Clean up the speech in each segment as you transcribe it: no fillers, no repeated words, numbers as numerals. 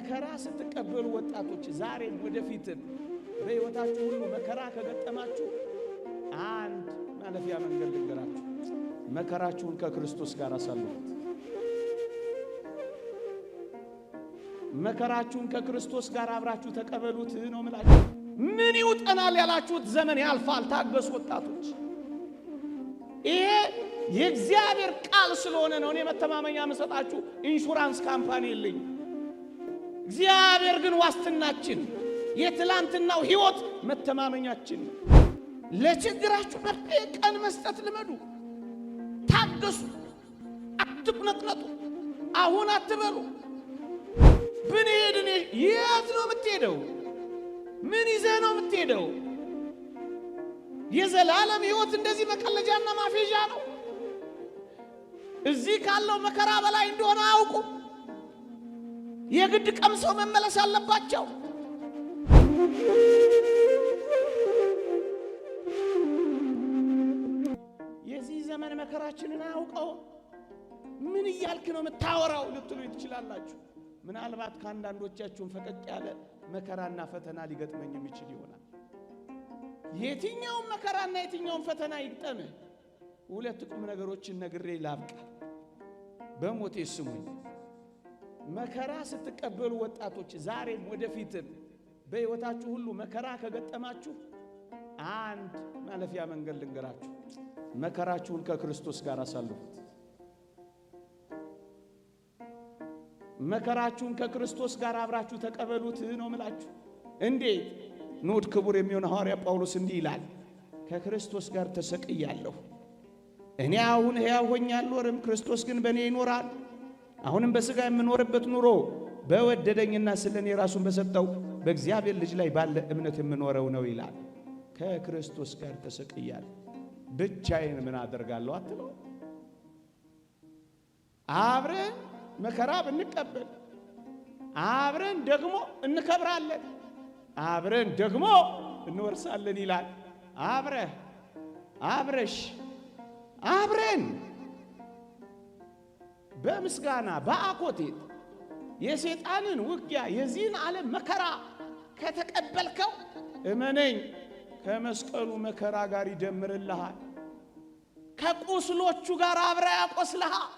መከራ ስትቀበሉ ወጣቶች ዛሬም ወደፊትም በሕይወታችሁ ሁሉ መከራ ከገጠማችሁ አንድ ማለፊያ መንገድ ልንገራችሁ። መከራችሁን ከክርስቶስ ጋር አሳልፉት። መከራችሁን ከክርስቶስ ጋር አብራችሁ ተቀበሉት ነው የምላችሁ። ምን ይውጠናል ያላችሁት ዘመን ያልፋል። ታገሱ ወጣቶች። ይሄ የእግዚአብሔር ቃል ስለሆነ ነው። እኔ መተማመኛ መሰጣችሁ ኢንሹራንስ ካምፓኒ የለኝ። እግዚአብሔር ግን ዋስትናችን፣ የትላንትናው ሕይወት መተማመኛችን ነው። ለችግራችሁ መፍትሄ ቀን መስጠት ልመዱ። ታገሱ። አትቁነጥነጡ። አሁን አትበሉ። ብንሄድ እኔ የት ነው የምትሄደው? ምን ይዘህ ነው የምትሄደው? የዘላለም ሕይወት እንደዚህ መቀለጃና ማፌዣ ነው። እዚህ ካለው መከራ በላይ እንደሆነ አውቁ። የግድ ቀምሰው መመለስ አለባቸው። የዚህ ዘመን መከራችንን አውቀው ምን እያልክ ነው የምታወራው ልትሉ ትችላላችሁ። ምናልባት ከአንዳንዶቻችሁም ፈቀቅ ያለ መከራና ፈተና ሊገጥመኝ የሚችል ይሆናል። የትኛውም መከራና የትኛውም ፈተና ይግጠምህ፣ ሁለት ቁም ነገሮችን ነግሬ ላብቃ። በሞቴ ስሙኝ። መከራ ስትቀበሉ ወጣቶች ዛሬም ወደፊትም በሕይወታችሁ ሁሉ መከራ ከገጠማችሁ አንድ ማለፊያ መንገድ ልንገራችሁ። መከራችሁን ከክርስቶስ ጋር አሳልፉት። መከራችሁን ከክርስቶስ ጋር አብራችሁ ተቀበሉት ነው የምላችሁ። እንዴት? ንዑድ ክቡር የሚሆን ሐዋርያ ጳውሎስ እንዲህ ይላል፣ ከክርስቶስ ጋር ተሰቅያለሁ። እኔ አሁን ሕያው ሆኜ አልኖርም፣ ክርስቶስ ግን በእኔ ይኖራል። አሁንም በሥጋ የምኖርበት ኑሮ በወደደኝና ስለ እኔ ራሱን በሰጠው በእግዚአብሔር ልጅ ላይ ባለ እምነት የምኖረው ነው ይላል። ከክርስቶስ ጋር ተሰቅያለሁ። ብቻዬን ምን አደርጋለሁ አትለው። አብረን መከራ ብንቀበል አብረን ደግሞ እንከብራለን፣ አብረን ደግሞ እንወርሳለን ይላል። አብረሽ አብረን በምስጋና በአኮቴት የሰይጣንን ውጊያ የዚህን ዓለም መከራ ከተቀበልከው እመነኝ ከመስቀሉ መከራ ጋር ይደምርልሃል። ከቁስሎቹ ጋር አብረ ያቆስልሃል።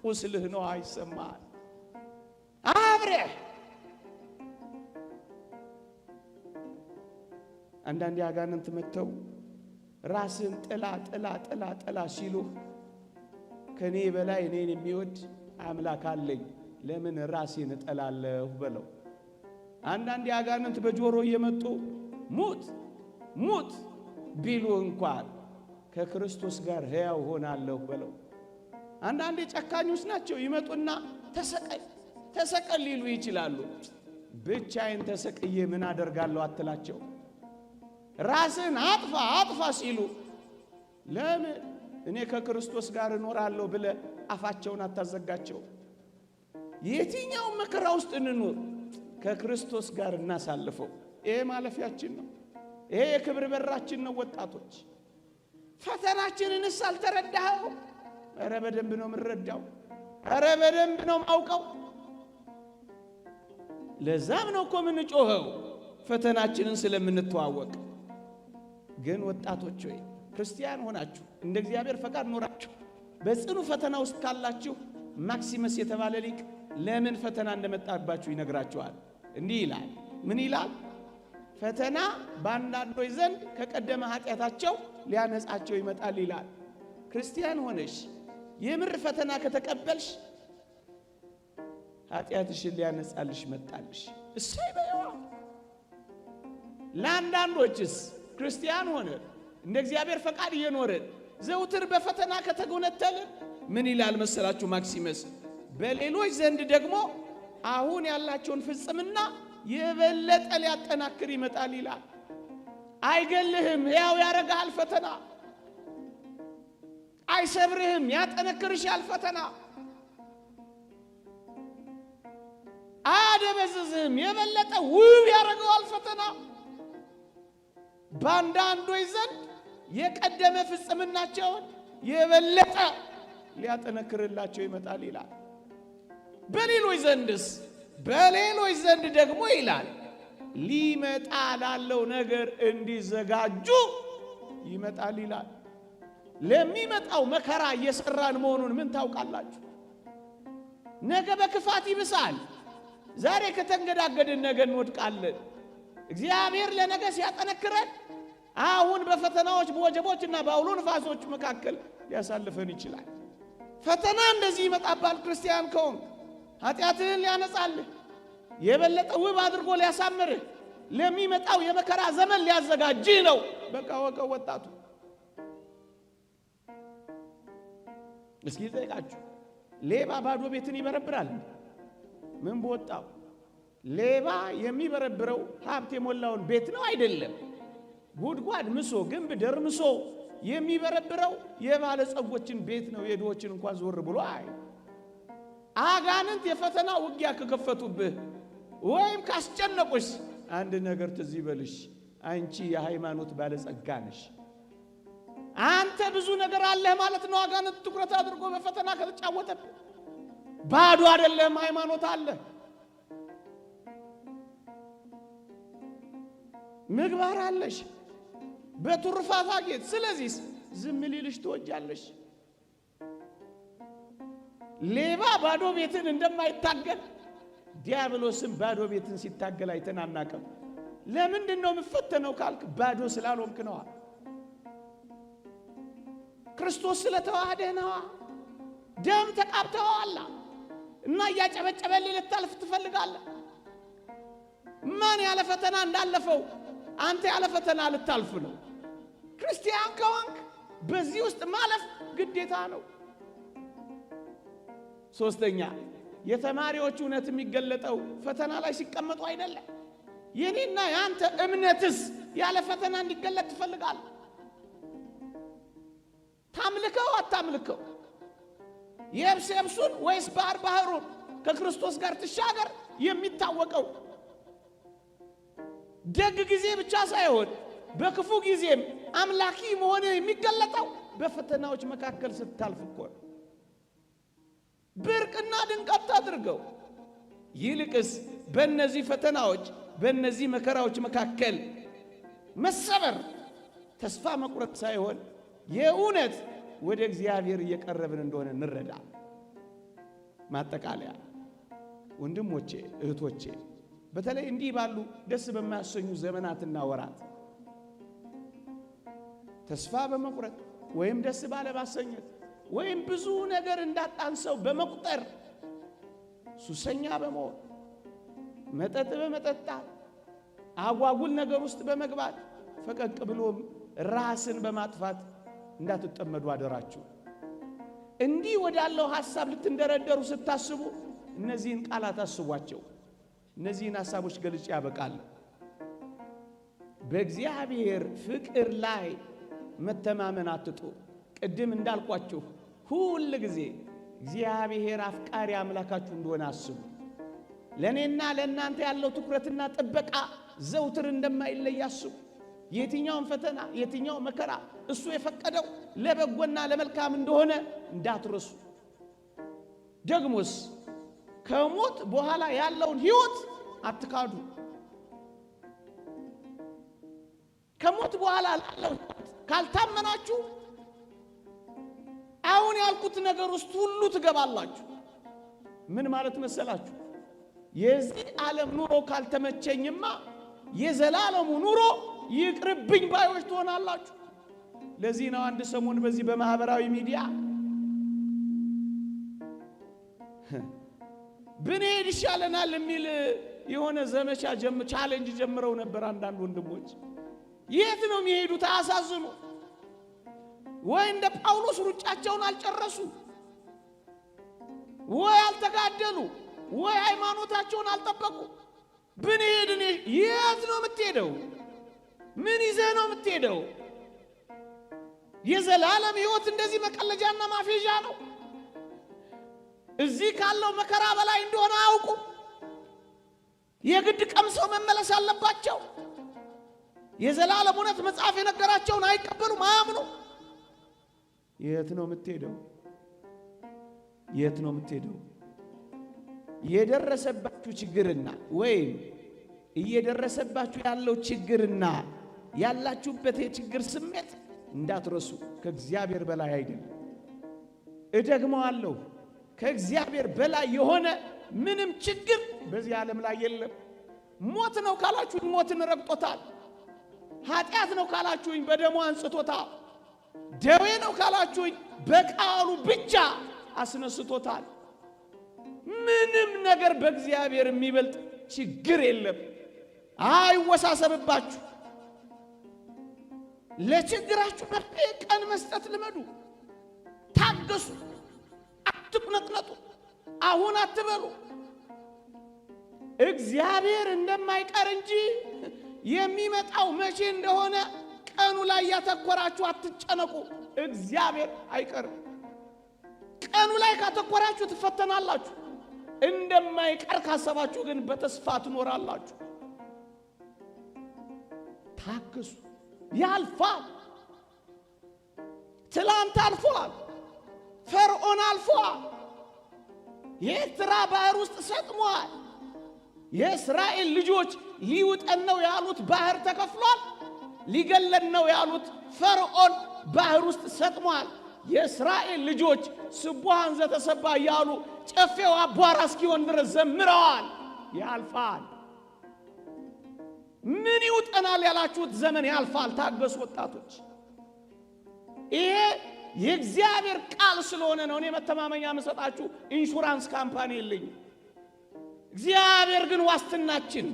ቁስልህ ነው አይሰማል። አብረህ አንዳንዴ አጋንንት መተው ራስን ጥላ ሲሉ ከኔ በላይ እኔን የሚወድ አምላክ አለኝ፣ ለምን ራሴን እጠላለሁ በለው። አንዳንዴ አጋንንት በጆሮ እየመጡ ሙት ቢሉ እንኳን ከክርስቶስ ጋር ሕያው ሆናለሁ በለው። አንዳንዴ ጨካኞች ናቸው። ይመጡና ተሰቀል ሊሉ ይችላሉ። ብቻዬን ተሰቅዬ ምን አደርጋለሁ አትላቸው። ራስን አጥፋ ሲሉ ለምን እኔ ከክርስቶስ ጋር እኖራለሁ ብለ አፋቸውን አታዘጋቸው። የትኛው መከራ ውስጥ እንኖር ከክርስቶስ ጋር እናሳልፈው። ይሄ ማለፊያችን ነው። ይሄ የክብር በራችን ነው። ወጣቶች ፈተናችንንስ አልተረዳኸው? ኧረ በደንብ ነው የምንረዳው። ኧረ በደንብ ነው ማውቀው። ለዛም ነው እኮ የምንጮኸው ፈተናችንን ስለምንተዋወቅ። ግን ወጣቶች ሆይ ክርስቲያን ሆናችሁ እንደ እግዚአብሔር ፈቃድ ኖራችሁ በጽኑ ፈተና ውስጥ ካላችሁ ማክሲመስ የተባለ ሊቅ ለምን ፈተና እንደመጣባችሁ ይነግራችኋል። እንዲህ ይላል። ምን ይላል? ፈተና በአንዳንዶች ዘንድ ከቀደመ ኃጢአታቸው ሊያነጻቸው ይመጣል ይላል። ክርስቲያን ሆነሽ የምር ፈተና ከተቀበልሽ ኃጢአትሽን ሊያነጻልሽ መጣልሽ። እሰይ በይዋ። ለአንዳንዶችስ ክርስቲያን ሆነ እንደ እግዚአብሔር ፈቃድ እየኖረ ዘውትር በፈተና ከተጎነተልን ምን ይላል መሰላችሁ ማክሲመስ? በሌሎች ዘንድ ደግሞ አሁን ያላቸውን ፍጽምና የበለጠ ሊያጠናክር ይመጣል ይላል። አይገልህም፣ ሕያው ያረጋል ፈተና። አይሰብርህም፣ ያጠነክርሻል ፈተና። አያደበዝዝህም፣ የበለጠ ውብ ያረጋል ፈተና። በአንዳንዶች ዘንድ የቀደመ ፍጽምናቸውን የበለጠ ሊያጠነክርላቸው ይመጣል ይላል። በሌሎች ዘንድስ በሌሎች ዘንድ ደግሞ ይላል ሊመጣ ላለው ነገር እንዲዘጋጁ ይመጣል ይላል። ለሚመጣው መከራ እየሰራን መሆኑን ምን ታውቃላችሁ? ነገ በክፋት ይብሳል። ዛሬ ከተንገዳገድን ነገ እንወድቃለን። እግዚአብሔር ለነገ ሲያጠነክረን አሁን በፈተናዎች በወጀቦችና በአውሎ ንፋሶች መካከል ሊያሳልፈን ይችላል። ፈተና እንደዚህ ይመጣባል። ክርስቲያን ከሆንክ ኃጢአትህን ሊያነጻልህ የበለጠ ውብ አድርጎ ሊያሳምርህ ለሚመጣው የመከራ ዘመን ሊያዘጋጅህ ነው። በቃ ወቀው ወጣቱ እስኪ ጠይቃችሁ፣ ሌባ ባዶ ቤትን ይበረብራል? ምን በወጣው? ሌባ የሚበረብረው ሀብት የሞላውን ቤት ነው አይደለም። ጉድጓድ ምሶ ግንብ ደርምሶ የሚበረብረው የባለጸጎችን ቤት ነው። የድሆችን እንኳን ዞር ብሎ አይ። አጋንንት የፈተና ውጊያ ከከፈቱብህ ወይም ካስጨነቁሽ አንድ ነገር ትዝ ይበልሽ፣ አንቺ የሃይማኖት ባለጸጋ ነሽ። አንተ ብዙ ነገር አለህ ማለት ነው። አጋንንት ትኩረት አድርጎ በፈተና ከተጫወተብህ ባዶ አይደለም፣ ሃይማኖት አለ፣ ምግባር አለሽ፣ በትሩፋት አጌጥ። ስለዚህ ዝም ሊልሽ ትወጃለሽ። ሌባ ባዶ ቤትን እንደማይታገል ዲያብሎስም ባዶ ቤትን ሲታገል አይተን አናውቅም። ለምንድን ነው የምፈተነው ካልክ ባዶ ስላልሆንክ ነዋ። ክርስቶስ ስለተዋህደህ ነዋ። ደም ተቃብተዋል እና እያጨበጨበልህ ልታልፍ ትፈልጋለህ። ማን ያለ ፈተና እንዳለፈው አንተ ያለ ፈተና ልታልፍ ነው። ክርስቲያን ከሆንክ በዚህ ውስጥ ማለፍ ግዴታ ነው። ሶስተኛ የተማሪዎች እውነት የሚገለጠው ፈተና ላይ ሲቀመጡ አይደለም። የኔና ያንተ እምነትስ ያለ ፈተና እንዲገለጥ ትፈልጋለህ? ታምልከው አታምልከው? የብስ የብሱን ወይስ ባህር ባህሩን ከክርስቶስ ጋር ትሻገር የሚታወቀው ደግ ጊዜ ብቻ ሳይሆን በክፉ ጊዜም አምላኪ መሆን የሚገለጠው በፈተናዎች መካከል ስታልፍ እኮ ነው። ብርቅና ድንቀት አድርገው። ይልቅስ በእነዚህ ፈተናዎች በእነዚህ መከራዎች መካከል መሰበር፣ ተስፋ መቁረጥ ሳይሆን የእውነት ወደ እግዚአብሔር እየቀረብን እንደሆነ እንረዳ። ማጠቃለያ ወንድሞቼ እህቶቼ፣ በተለይ እንዲህ ባሉ ደስ በማያሰኙ ዘመናትና ወራት ተስፋ በመቁረጥ ወይም ደስ ባለ ማሰኘት ወይም ብዙ ነገር እንዳጣን ሰው በመቁጠር ሱሰኛ በመሆን መጠጥ በመጠጣት አጓጉል ነገር ውስጥ በመግባት ፈቀቅ ብሎም ራስን በማጥፋት እንዳትጠመዱ አደራችሁ። እንዲህ ወዳለው ሐሳብ ልትንደረደሩ ስታስቡ እነዚህን ቃላት አስቧቸው። እነዚህን ሐሳቦች ገልጬ ያበቃል። በእግዚአብሔር ፍቅር ላይ መተማመን አትጡ። ቅድም እንዳልኳችሁ ሁል ጊዜ እግዚአብሔር አፍቃሪ አምላካችሁ እንደሆነ አስቡ። ለኔና ለእናንተ ያለው ትኩረትና ጥበቃ ዘውትር እንደማይለይ አስቡ። የትኛውን ፈተና የትኛውን መከራ እሱ የፈቀደው ለበጎና ለመልካም እንደሆነ እንዳትረሱ። ደግሞስ ከሞት በኋላ ያለውን ሕይወት አትካዱ። ከሞት በኋላ ያለው ካልታመናችሁ አሁን ያልኩት ነገር ውስጥ ሁሉ ትገባላችሁ። ምን ማለት መሰላችሁ? የዚህ ዓለም ኑሮ ካልተመቸኝማ የዘላለሙ ኑሮ ይቅርብኝ ባዮች ትሆናላችሁ። ለዚህ ነው አንድ ሰሞን በዚህ በማህበራዊ ሚዲያ ብንሄድ ይሻለናል የሚል የሆነ ዘመቻ ቻሌንጅ ጀምረው ነበር አንዳንድ ወንድሞች። የት ነው የሚሄዱት? አያሳዝኑ ወይ? እንደ ጳውሎስ ሩጫቸውን አልጨረሱ ወይ? አልተጋደሉ ወይ? ሃይማኖታቸውን አልጠበቁ? ብንሄድ እኔ የት ነው የምትሄደው? ምን ይዘህ ነው የምትሄደው? የዘላለም ሕይወት እንደዚህ መቀለጃና ማፌዣ ነው። እዚህ ካለው መከራ በላይ እንደሆነ አውቁ። የግድ ቀምሰው መመለስ አለባቸው። የዘላለም እውነት መጽሐፍ የነገራቸውን አይቀበሉም፣ አያምኑ። የት ነው የምትሄደው? የት ነው የምትሄደው? የደረሰባችሁ ችግርና ወይም እየደረሰባችሁ ያለው ችግርና ያላችሁበት የችግር ስሜት እንዳትረሱ፣ ከእግዚአብሔር በላይ አይደለም። እደግመዋለሁ፣ ከእግዚአብሔር በላይ የሆነ ምንም ችግር በዚህ ዓለም ላይ የለም። ሞት ነው ካላችሁኝ ሞትን ረግጦታል። ኃጢአት ነው ካላችሁኝ በደሙ አንጽቶታል። ደዌ ነው ካላችሁኝ በቃሉ ብቻ አስነስቶታል። ምንም ነገር በእግዚአብሔር የሚበልጥ ችግር የለም። አይወሳሰብባችሁ። ለችግራችሁ መፍትሄ ቀን መስጠት ልመዱ። ታገሱ። አትቁነጥነጡ። አሁን አትበሉ። እግዚአብሔር እንደማይቀር እንጂ የሚመጣው መቼ እንደሆነ ቀኑ ላይ ያተኮራችሁ አትጨነቁ። እግዚአብሔር አይቀርም። ቀኑ ላይ ካተኮራችሁ ትፈተናላችሁ። እንደማይቀር ካሰባችሁ ግን በተስፋ ትኖራላችሁ። ታገሱ። ያልፋል። ትላንት አልፏል። ፈርዖን አልፏል። የኤርትራ ባህር ውስጥ ሰጥሟል። የእስራኤል ልጆች ሊውጠን ነው ያሉት ባህር ተከፍሏል። ሊገለን ነው ያሉት ፈርዖን ባህር ውስጥ ሰጥሟል። የእስራኤል ልጆች ስቡሃን ዘተሰባ እያሉ ጨፌው አቧራ እስኪሆን ድረስ ዘምረዋል። ያልፋል። ምን ይውጠናል ያላችሁት ዘመን ያልፋል። ታገሱ ወጣቶች። ይሄ የእግዚአብሔር ቃል ስለሆነ ነው። እኔ መተማመኛ የምሰጣችሁ ኢንሹራንስ ካምፓኒ የለኝም። እግዚአብሔር ግን ዋስትናችን፣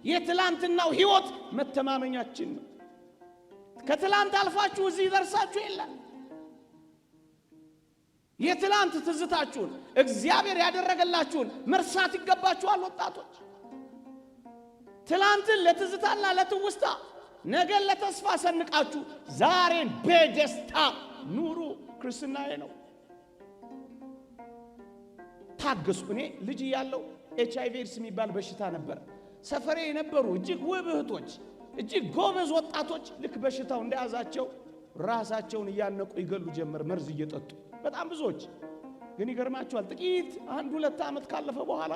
የትላንትናው ሕይወት መተማመኛችን ነው። ከትላንት አልፋችሁ እዚህ ደርሳችሁ የለም። የትላንት ትዝታችሁን እግዚአብሔር ያደረገላችሁን መርሳት ይገባችኋል ወጣቶች። ትላንትን ለትዝታና ለትውስታ ነገን ለተስፋ ሰንቃችሁ ዛሬን በደስታ ኑሩ። ክርስትናዬ ነው። ታገሱ። እኔ ልጅ እያለሁ HIV ኤድስ የሚባል በሽታ ነበር። ሰፈሬ የነበሩ እጅግ ውብ እህቶች፣ እጅግ ጎበዝ ወጣቶች ልክ በሽታው እንደያዛቸው ራሳቸውን እያነቁ ይገሉ ጀመር፣ መርዝ እየጠጡ በጣም ብዙዎች። ግን ይገርማቸዋል፣ ጥቂት 1-2 ዓመት ካለፈ በኋላ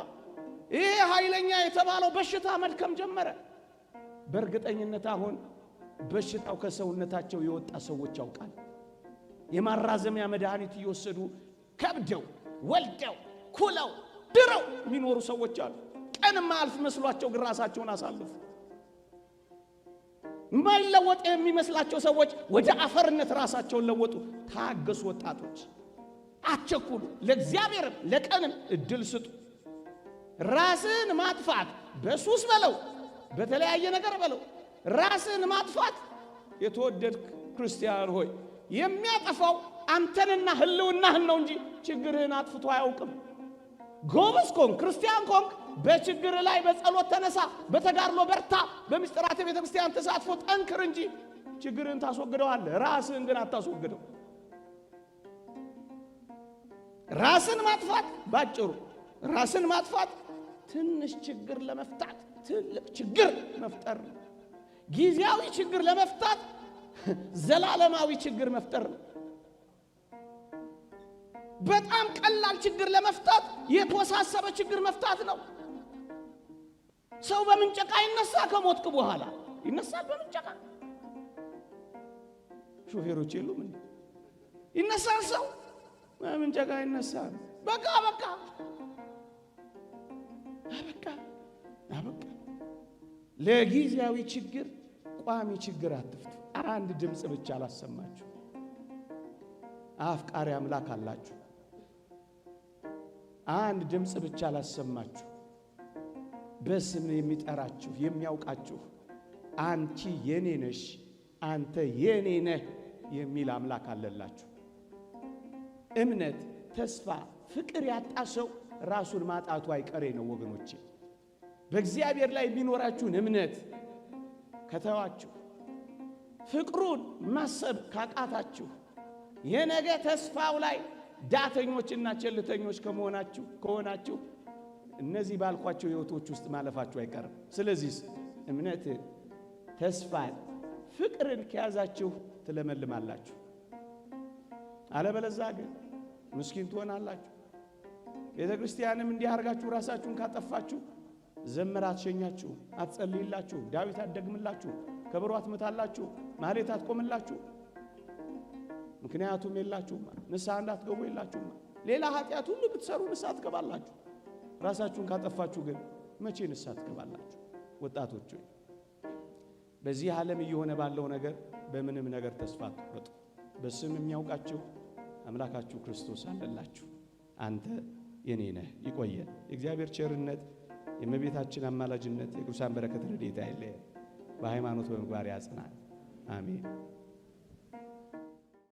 ይሄ ኃይለኛ የተባለው በሽታ መድከም ጀመረ። በእርግጠኝነት አሁን በሽታው ከሰውነታቸው የወጣ ሰዎች ያውቃል። የማራዘሚያ መድኃኒት እየወሰዱ ከብደው ወልደው ኩለው ድረው የሚኖሩ ሰዎች አሉ። ቀን ማልፍ መስሏቸው ግን ራሳቸውን አሳልፉ። ማይለወጥ የሚመስላቸው ሰዎች ወደ አፈርነት ራሳቸውን ለወጡ። ታገሱ ወጣቶች፣ አትቸኩሉ። ለእግዚአብሔርም ለቀንም እድል ስጡ። ራስን ማጥፋት በሱስ በለው በተለያየ ነገር በለው ራስን ማጥፋት የተወደድክ ክርስቲያን ሆይ የሚያጠፋው አንተንና ህልውናህን ነው እንጂ ችግርህን አጥፍቶ አያውቅም። ጎበዝ ኮንክ ክርስቲያን ኮንክ በችግር ላይ በጸሎት ተነሳ፣ በተጋድሎ በርታ፣ በምስጢራተ ቤተ ክርስቲያን ተሳትፎ ጠንክር እንጂ ችግርህን ታስወግደዋለህ። ራስህን ግን አታስወግደው። ራስን ማጥፋት ባጭሩ ራስን ማጥፋት ትንሽ ችግር ለመፍታት ትልቅ ችግር መፍጠር ነው። ጊዜያዊ ችግር ለመፍታት ዘላለማዊ ችግር መፍጠር ነው። በጣም ቀላል ችግር ለመፍታት የተወሳሰበ ችግር መፍታት ነው። ሰው በምንጨቃ ይነሳ፣ ከሞትክ በኋላ ይነሳል በምንጨቃ። ሾፌሮች የሉም እንዴ? ይነሳል ሰው በምንጨቃ ይነሳል። በቃ በቃ በቃ በቃ። ለጊዜያዊ ችግር ቋሚ ችግር አትፍቱ። አንድ ድምፅ ብቻ አላሰማችሁ። አፍቃሪ አምላክ አላችሁ። አንድ ድምፅ ብቻ አላሰማችሁ። በስም የሚጠራችሁ የሚያውቃችሁ፣ አንቺ የኔ ነሽ፣ አንተ የኔ ነህ የሚል አምላክ አለላችሁ። እምነት፣ ተስፋ፣ ፍቅር ያጣ ሰው ራሱን ማጣቱ አይቀሬ ነው ወገኖቼ። በእግዚአብሔር ላይ የሚኖራችሁን እምነት ከተዋችሁ፣ ፍቅሩን ማሰብ ካቃታችሁ፣ የነገ ተስፋው ላይ ዳተኞችና ቸልተኞች ከሆናችሁ እነዚህ ባልኳቸው ሕይወቶች ውስጥ ማለፋችሁ አይቀርም። ስለዚህ እምነት፣ ተስፋን፣ ፍቅርን ከያዛችሁ ትለመልማላችሁ። አለበለዚያ ግን ምስኪን ትሆናላችሁ። ቤተ ክርስቲያንም እንዲህ አድርጋችሁ ራሳችሁን ካጠፋችሁ ዘመር አትሸኛችሁ፣ አትጸልይላችሁ፣ ዳዊት አትደግምላችሁ፣ ከበሮ አትመታላችሁ፣ ማህሌት አትቆምላችሁ። ምክንያቱም የላችሁማ፣ ንስሐ እንዳትገቡ የላችሁማ። ሌላ ኃጢአት ሁሉ ብትሰሩ ንስሐ ትገባላችሁ። ራሳችሁን ካጠፋችሁ ግን መቼ ንስሐ ትገባላችሁ? ወጣቶች ሆይ በዚህ ዓለም እየሆነ ባለው ነገር በምንም ነገር ተስፋ አትቁረጡ። በስም የሚያውቃችሁ አምላካችሁ ክርስቶስ አለላችሁ። አንተ የኔ ነህ። ይቆየን። የእግዚአብሔር ቸርነት፣ የእመቤታችን አማላጅነት፣ የቅዱሳን በረከት ረድኤት አይለየን። በሃይማኖት በምግባር ያጽናል። አሜን።